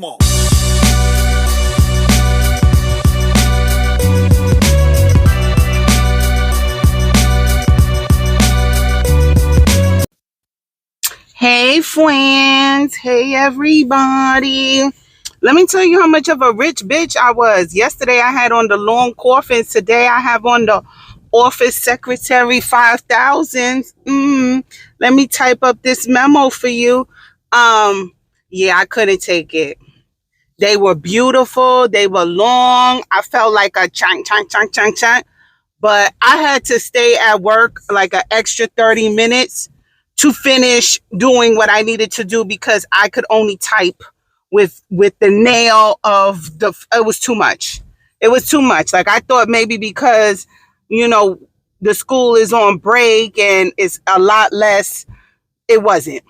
Come on. Hey friends, hey everybody. Let me tell you how much of a rich bitch I was. Yesterday I had on the long coffins. Today I have on the office secretary 5000s. Let me type up this memo for you. Yeah, I couldn't take it. They were beautiful. They were long. I felt like a chunk, chunk, chunk, chunk, chunk. But I had to stay at work like an extra 30 minutes to finish doing what I needed to do because I could only type with the nail of the, it was too much. It was too much. Like I thought maybe because, you know, the school is on break and it's a lot less. It wasn't.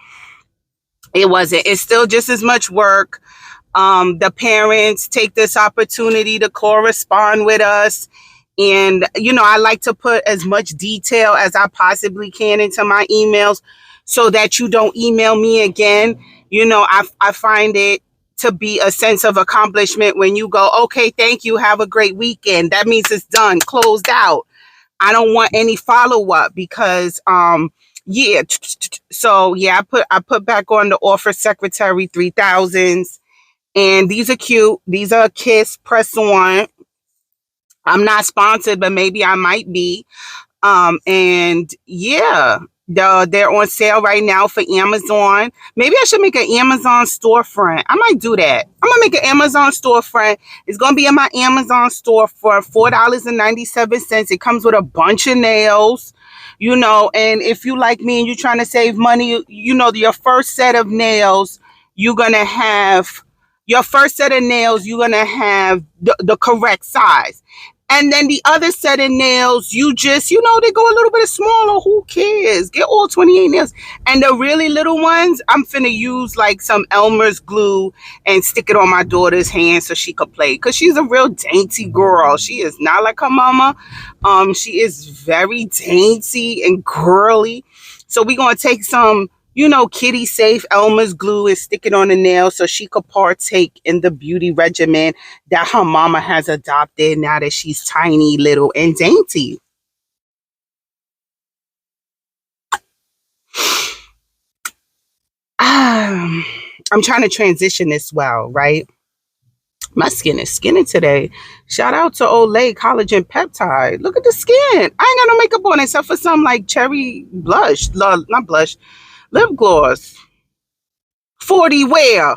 It wasn't. It's still just as much work. The parents take this opportunity to correspond with us. And, you know, I like to put as much detail as I possibly can into my emails so that you don't email me again. You know, I find it to be a sense of accomplishment when you go, okay, thank you. Have a great weekend. That means it's done, closed out. I don't want any follow up because, yeah. So yeah, I put back on the office secretary 3000s. And these are cute. These are Kiss press on. I'm not sponsored, but maybe I might be. And yeah, they're on sale right now for Amazon. Maybe I should make an Amazon storefront. I might do that. I'm gonna make an Amazon storefront. It's gonna be in my Amazon store for $4.97. It comes with a bunch of nails, you know. And if you like me and you're trying to save money, you know, your first set of nails, you're gonna have the correct size. And then the other set of nails, you just, you know, they go a little bit smaller. Who cares? Get all 28 nails. And the really little ones, I'm finna use like some Elmer's glue and stick it on my daughter's hand so she could play. Because she's a real dainty girl. She is not like her mama. She is very dainty and girly. So we're going to take some, you know, kitty safe Elmer's glue and stick it on the nail so she could partake in the beauty regimen that her mama has adopted now that she's tiny, little, and dainty. I'm trying to transition this well, right? My skin is skinny today. Shout out to Olay Collagen Peptide. Look at the skin. I ain't got no makeup on except for some like cherry blush. Not blush. Lip gloss. 40 where?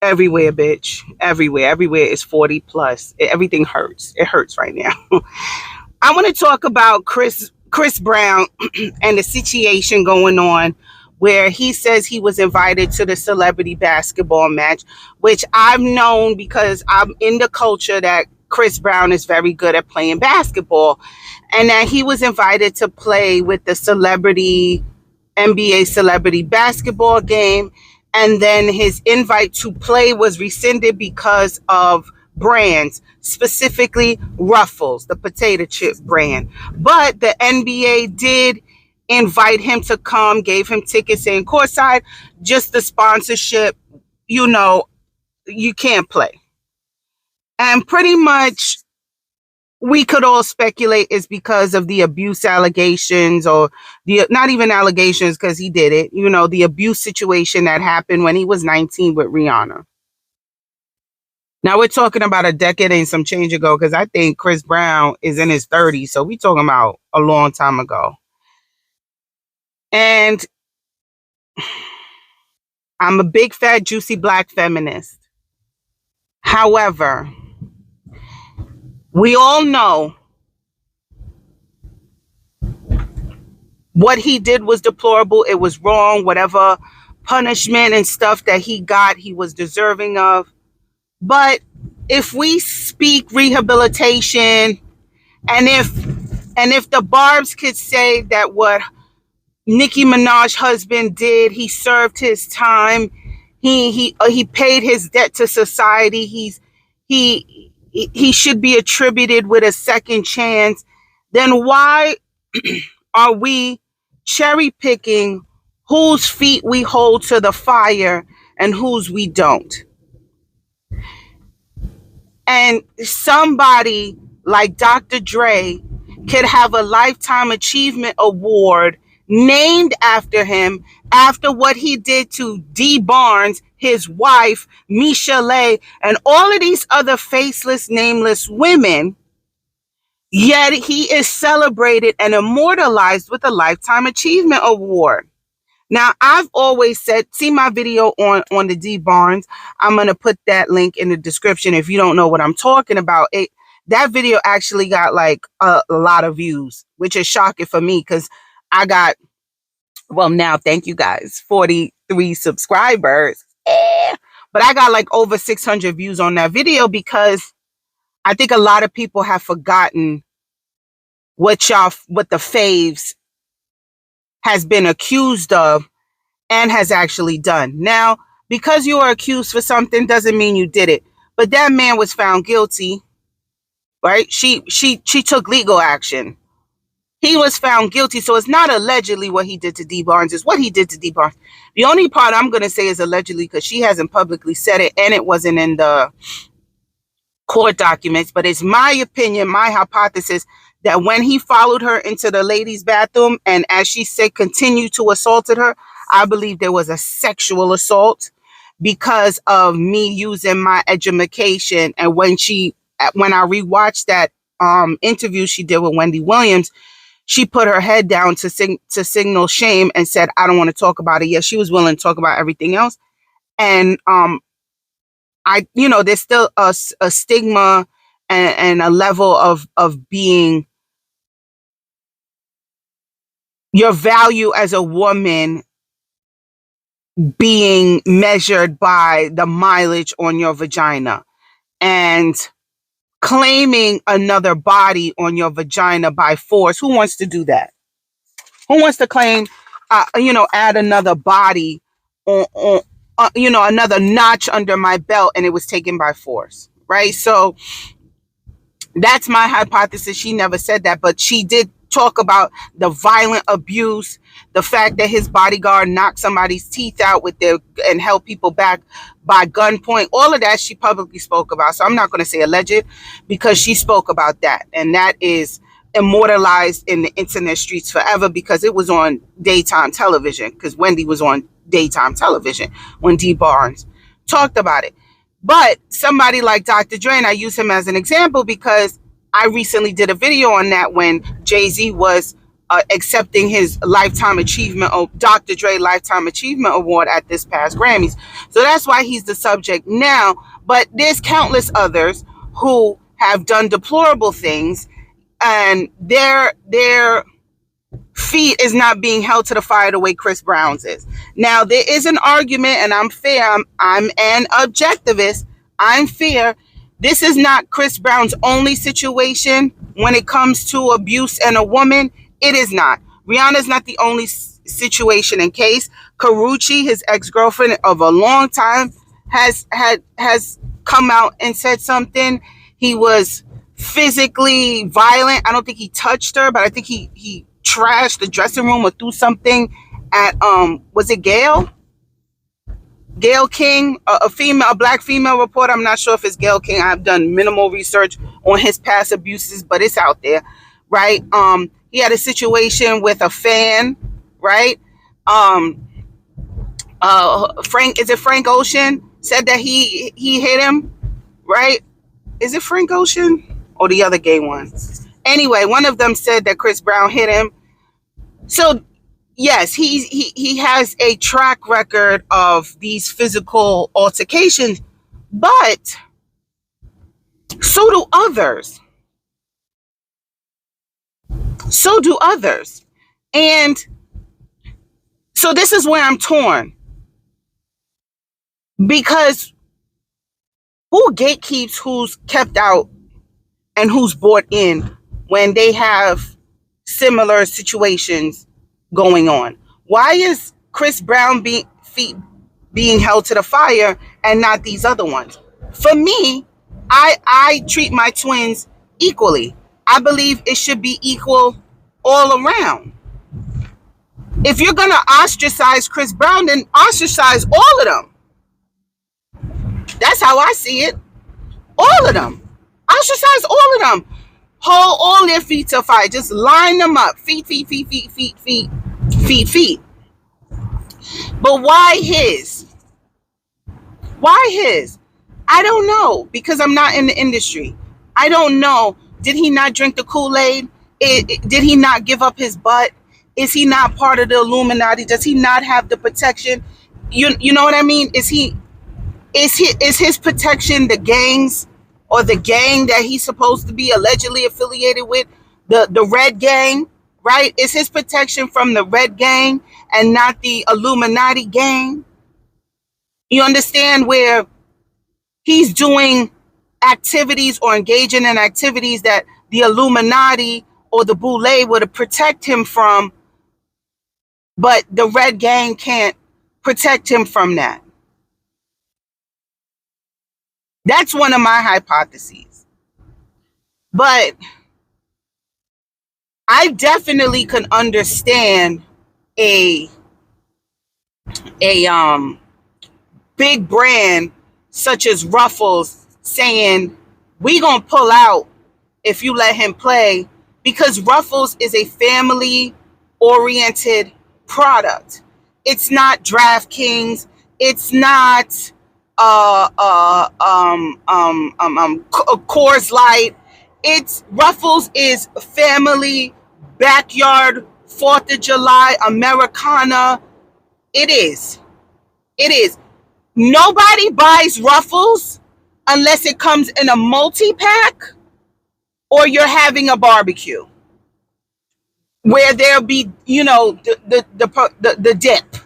Everywhere, bitch. Everywhere. Everywhere is 40 plus. Everything hurts. It hurts right now. I want to talk about Chris Brown and the situation going on where he says he was invited to the celebrity basketball match, which I've known because I'm in the culture that Chris Brown is very good at playing basketball, and that he was invited to play with the NBA celebrity basketball game. And then his invite to play was rescinded because of brands, specifically Ruffles, the potato chip brand. But the NBA did invite him to come, gave him tickets and courtside, just the sponsorship, you know, you can't play. And pretty much we could all speculate it's because of the abuse allegations, or the not even allegations because he did it, you know, the abuse situation that happened when he was 19 with Rihanna. Now we're talking about a decade and some change ago because I think Chris Brown is in his 30s. So we're talking about a long time ago. And I'm a big, fat, juicy black feminist. However, we all know what he did was deplorable. It was wrong. Whatever punishment and stuff that he got, he was deserving of. But if we speak rehabilitation, and if the Barbs could say that what Nicki Minaj's husband did, he served his time, he paid his debt to society, he should be attributed with a second chance, then why are we cherry picking whose feet we hold to the fire and whose we don't. And somebody like Dr. Dre could have a Lifetime Achievement Award named after him after what he did to Dee Barns, his wife, Michelle, and all of these other faceless, nameless women. Yet he is celebrated and immortalized with a Lifetime Achievement Award. Now, I've always said, see my video on the Dee Barns. I'm going to put that link in the description if you don't know what I'm talking about. That video actually got like a lot of views, which is shocking for me because I got, well, now, thank you guys, 43 subscribers. But I got like over 600 views on that video because I think a lot of people have forgotten what the faves has been accused of and has actually done. Now, because you are accused for something doesn't mean you did it. But that man was found guilty, right? She took legal action. He was found guilty. So it's not allegedly what he did to Dee Barns, it's what he did to Dee Barns. The only part I'm going to say is allegedly because she hasn't publicly said it and it wasn't in the court documents. But it's my opinion, my hypothesis, that when he followed her into the ladies' bathroom and, as she said, continued to assaulted her, I believe there was a sexual assault because of me using my education. And when I rewatched that interview she did with Wendy Williams, she put her head down to signal shame and said, I don't want to talk about it. Yes, she was willing to talk about everything else. And there's still a stigma and a level of being your value as a woman being measured by the mileage on your vagina and claiming another body on your vagina by force. Who wants to do that? Who wants to claim, add another body on another notch under my belt and it was taken by force, right? So that's my hypothesis. She never said that, but she did talk about the violent abuse, the fact that his bodyguard knocked somebody's teeth out and held people back by gunpoint. All of that she publicly spoke about. So I'm not going to say alleged because she spoke about that. And that is immortalized in the internet streets forever because it was on daytime television, because Wendy was on daytime television when Dee Barns talked about it. But somebody like Dr. Dre, and I use him as an example because I recently did a video on that when Jay-Z was accepting his Dr. Dre Lifetime Achievement Award at this past Grammys. So that's why he's the subject now. But there's countless others who have done deplorable things and their feet is not being held to the fire the way Chris Brown's is. Now, there is an argument, and I'm fair. I'm an objectivist. I'm fair. This is not Chris Brown's only situation when it comes to abuse and a woman. It is not. Rihanna's not the only situation and case. Karrueche, his ex-girlfriend of a long time, has come out and said something. He was physically violent. I don't think he touched her, but I think he trashed the dressing room or threw something at was it Gayle King, a black female reporter. I'm not sure if it's Gayle King. I've done minimal research on his past abuses, but it's out there, right? He had a situation with a fan, right? Frank Ocean said that he hit him, right? Is it Frank Ocean or the other gay one? Anyway, one of them said that Chris Brown hit him. So yes, he has a track record of these physical altercations, but so do others. So do others. And so this is where I'm torn. Because who gatekeeps who's kept out and who's brought in when they have similar situations going on? Why is Chris Brown feet being held to the fire and not these other ones? For me, I treat my twins equally. I believe it should be equal all around. If you're going to ostracize Chris Brown, then ostracize all of them. That's how I see it. All of them. Ostracize all of them. Hold all their feet to fire. Just line them up. Feet, feet, feet, feet, feet, feet, feet, feet. But why his? Why his? I don't know, because I'm not in the industry. I don't know. Did he not drink the Kool-Aid? Did he not give up his butt? Is he not part of the Illuminati? Does he not have the protection? You know what I mean? Is his protection the gangs or the gang that he's supposed to be allegedly affiliated with? The Red Gang, right? Is his protection from the Red Gang and not the Illuminati gang? You understand, where he's doing activities or engaging in activities that the Illuminati or the Boule would protect him from, but the Red Gang can't protect him from that. That's one of my hypotheses. But I definitely can understand a big brand such as Ruffles saying, we gonna pull out if you let him play, because Ruffles is a family oriented product. It's not DraftKings. It's not Coors Light. It's Ruffles is family, backyard, 4th of July, Americana. It is. Nobody buys Ruffles unless it comes in a multi-pack or you're having a barbecue where there'll be, the dip,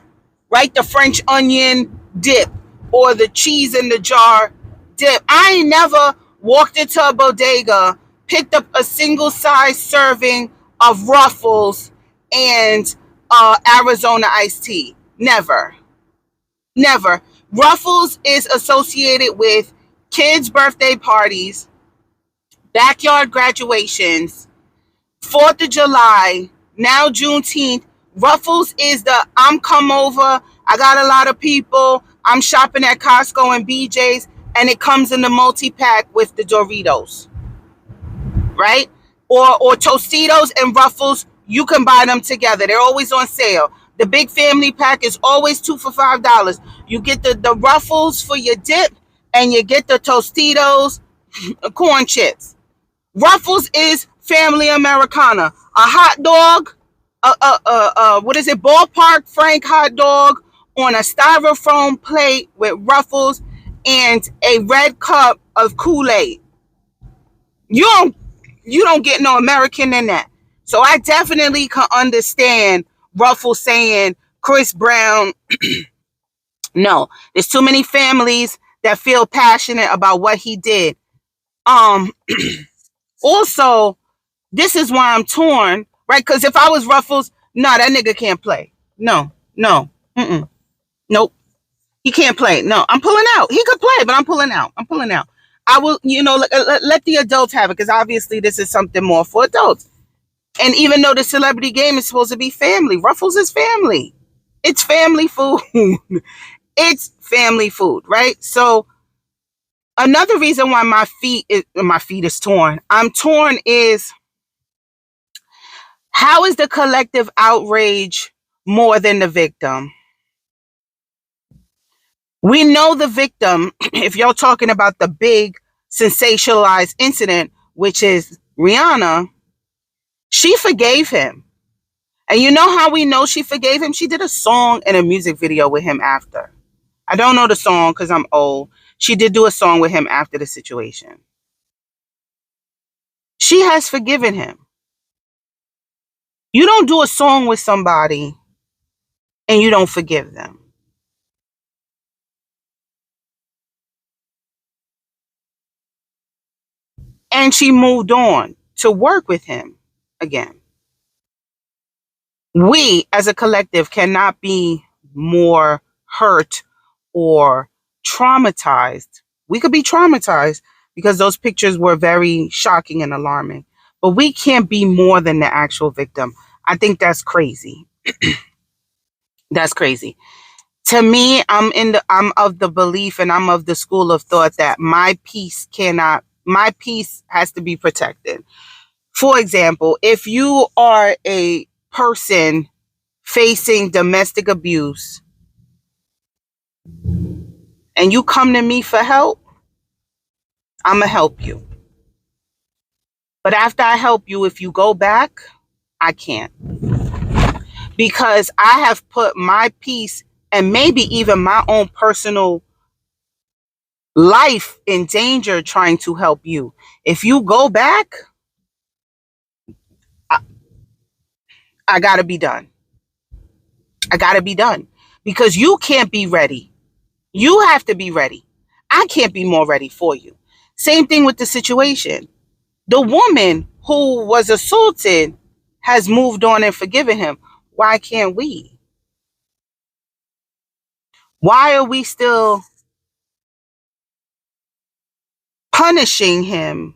right? The French onion dip or the cheese in the jar dip. I ain't never walked into a bodega, picked up a single size serving of Ruffles and Arizona iced tea. Never. Ruffles is associated with kids' birthday parties, backyard graduations, 4th of July, now Juneteenth. Ruffles is the I'm come over, I got a lot of people, I'm shopping at Costco and BJ's, and it comes in the multi-pack with the Doritos, right? Or Tostitos and Ruffles, you can buy them together. They're always on sale. The big family pack is always 2 for $5. You get the Ruffles for your dip, and you get the Tostitos corn chips. Ruffles is family Americana. A hot dog, what is it? Ballpark Frank hot dog on a styrofoam plate with Ruffles and a red cup of Kool-Aid. You don't get no American in that. So I definitely can understand Ruffles saying, Chris Brown, no, there's too many families that feel passionate about what he did. Also, this is why I'm torn, right? Because if I was Ruffles, no, that nigga can't play. No. Nope. He can't play. No, I'm pulling out. He could play, but I'm pulling out. I will, let the adults have it, because obviously this is something more for adults. And even though the celebrity game is supposed to be family, Ruffles is family. It's family food. It's family food, right? So another reason why my feet is torn. I'm torn is, how is the collective outrage more than the victim? We know the victim, if you're talking about the big sensationalized incident, which is Rihanna, she forgave him. And you know how we know she forgave him? She did a song and a music video with him after. I don't know the song because I'm old. She did do a song with him after the situation. She has forgiven him. You don't do a song with somebody and you don't forgive them. And she moved on to work with him again. We as a collective cannot be more hurt or traumatized. We could be traumatized because those pictures were very shocking and alarming, but we can't be more than the actual victim. I think that's crazy. That's crazy. To me, I'm of the belief and I'm of the school of thought that my peace has to be protected. For example, if you are a person facing domestic abuse and you come to me for help, I'm going to help you. But after I help you, if you go back, I can't. Because I have put my peace and maybe even my own personal life in danger trying to help you. If you go back, I, I got to be done. I got to be done. Because you can't be ready. You have to be ready. I can't be more ready for you. Same thing with the situation. The woman who was assaulted has moved on and forgiven him. Why can't we? Why are we still punishing him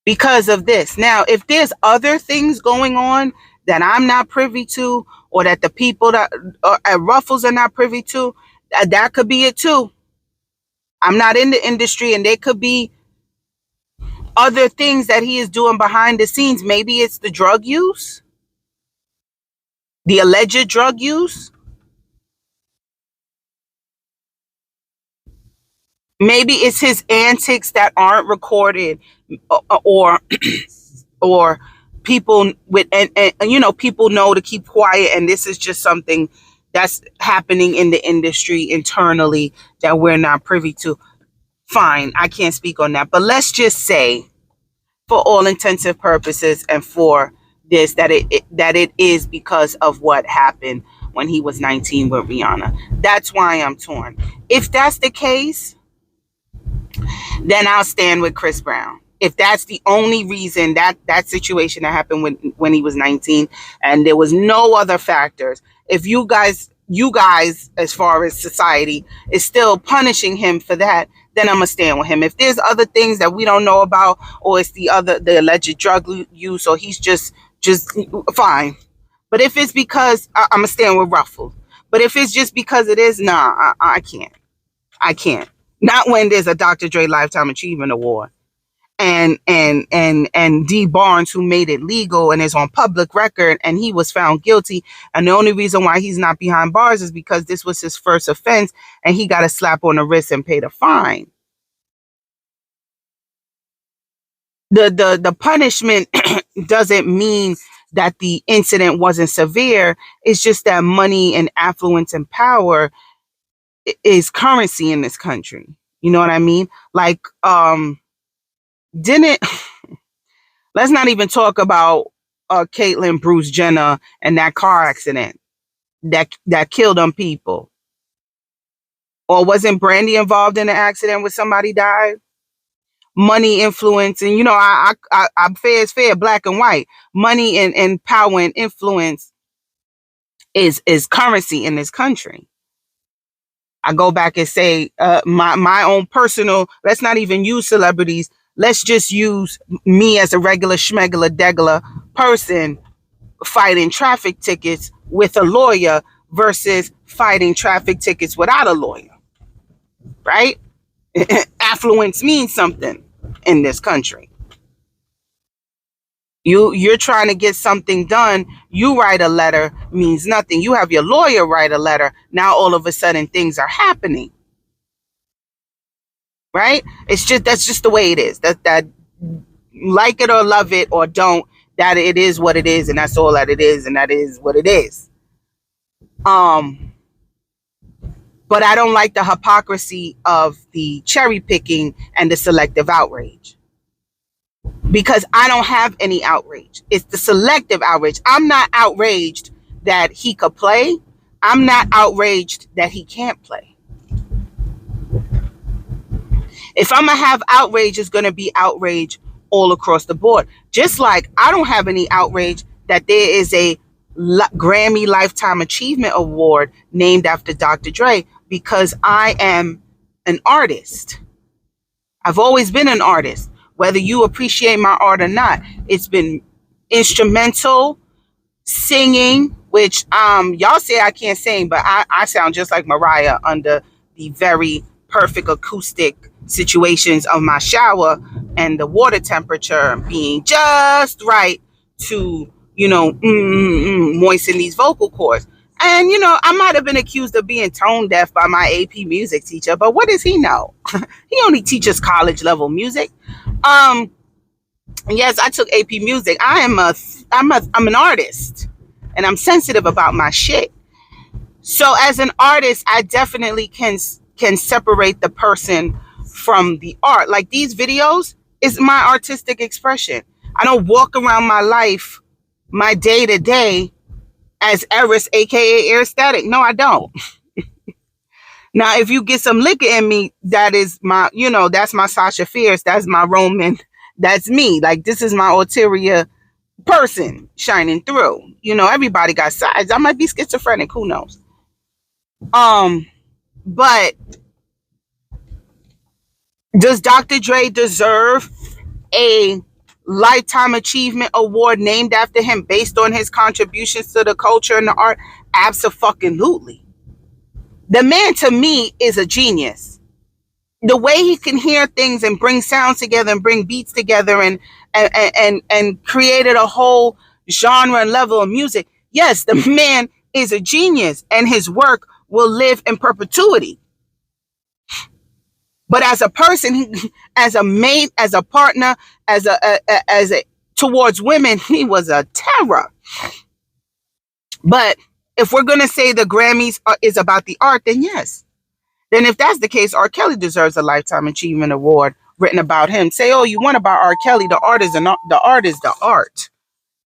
because of this? Now, if there's other things going on that I'm not privy to, or that the people that are at Ruffles are not privy to, that could be it too. I'm not in the industry, and there could be other things that he is doing behind the scenes. Maybe it's the drug use, the alleged drug use. Maybe it's his antics that aren't recorded, or or people with and you know, people know to keep quiet, and this is just something that's happening in the industry internally that we're not privy to. Fine, I can't speak on that, but let's just say, for all intensive purposes and for this, that it is because of what happened when he was 19 with Rihanna. That's why I'm torn. If that's the case, then I'll stand with Chris Brown. If that's the only reason, that situation that happened when he was 19 and there was no other factors. If you guys, as far as society, is still punishing him for that, then I'm gonna stand with him. If there's other things that we don't know about, or it's the alleged drug use, or he's just fine. But if it's because I'm gonna stand with Ruffles. But if it's just because it is, nah, I can't. I can't. Not when there's a Dr. Dre Lifetime Achievement Award and Dee Barns, who made it legal and is on public record, and he was found guilty. And the only reason why he's not behind bars is because this was his first offense and he got a slap on the wrist and paid a fine. The punishment doesn't mean that the incident wasn't severe. It's just that money and affluence and power is currency in this country. You know what I mean? Like, didn't let's not even talk about Caitlyn Bruce Jenner and that car accident that killed them people. Or wasn't Brandy involved in an accident where somebody died? Money, influence, and you know, I'm fair is fair, black and white. Money and power and influence is currency in this country. I go back and say, my own personal, let's not even use celebrities. Let's just use me as a regular schmegular degular person fighting traffic tickets with a lawyer versus fighting traffic tickets without a lawyer, right? Affluence means something in this country. You're trying to get something done. You write a letter means nothing. You have your lawyer write a letter. Now all of a sudden things are happening, right? That's just the way it is. That like it or love it or don't, that it is what it is, and that's all that it is, and that is what it is. But I don't like the hypocrisy of the cherry picking and the selective outrage, because I don't have any outrage. It's the selective outrage. I'm not outraged that he could play. I'm not outraged that he can't play. If I'm going to have outrage, it's going to be outrage all across the board. Just like I don't have any outrage that there is a Grammy Lifetime Achievement Award named after Dr. Dre, because I am an artist. I've always been an artist. Whether you appreciate my art or not, it's been instrumental, singing, which y'all say I can't sing, but I sound just like Mariah under the very perfect acoustic situations of my shower and the water temperature being just right to, moisten these vocal cords. And, I might have been accused of being tone deaf by my AP music teacher, but what does he know? He only teaches college level music. Yes, I took AP music. I'm an artist, and I'm sensitive about my shit. So as an artist, I definitely can separate the person from the art. Like these videos is my artistic expression. I don't walk around my life, my day to day, as Eris, aka Air Static. No, I don't. Now, if you get some liquor in me, that is my, that's my Sasha Fierce. That's my Roman. That's me. Like, this is my ulterior person shining through. Everybody got sides. I might be schizophrenic. Who knows? But does Dr. Dre deserve a Lifetime Achievement Award named after him based on his contributions to the culture and the art? Abso-fucking-lutely. The man, to me, is a genius. The way he can hear things and bring sounds together and bring beats together and created a whole genre and level of music. Yes, the man is a genius, and his work will live in perpetuity. But as a person, as a mate, as a partner, as a towards women, he was a terror. But if we're gonna say the Grammys is about the art, then yes. Then if that's the case, R. Kelly deserves a Lifetime Achievement Award written about him. Say, oh, you want about R. Kelly? The art is the art is the art.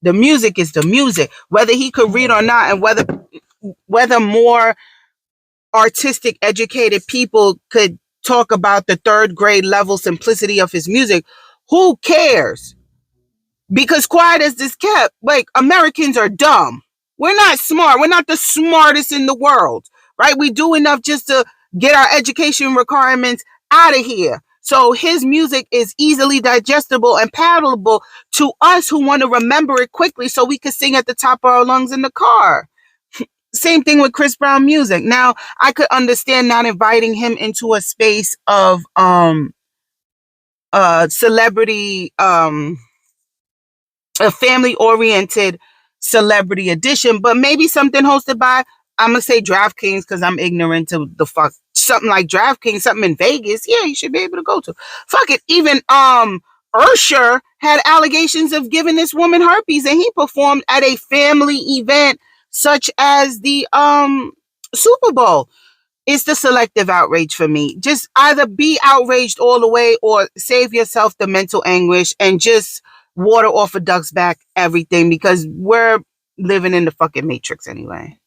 The music is the music. Whether he could read or not, and whether more artistic, educated people could talk about the third grade level simplicity of his music, who cares? Because quiet as this kept, like, Americans are dumb. We're not smart. We're not the smartest in the world, right? We do enough just to get our education requirements out of here. So his music is easily digestible and palatable to us who want to remember it quickly so we can sing at the top of our lungs in the car. Same thing with Chris Brown music. Now, I could understand not inviting him into a space of celebrity, a family-oriented celebrity edition, but maybe something hosted by, I'm gonna say DraftKings because I'm ignorant to the fuck. Something like DraftKings, something in Vegas. Yeah, you should be able to go to. Fuck it. Even Usher had allegations of giving this woman herpes, and he performed at a family event such as the Super Bowl. It's the selective outrage for me. Just either be outraged all the way or save yourself the mental anguish and just water off a duck's back everything, because we're living in the fucking matrix anyway.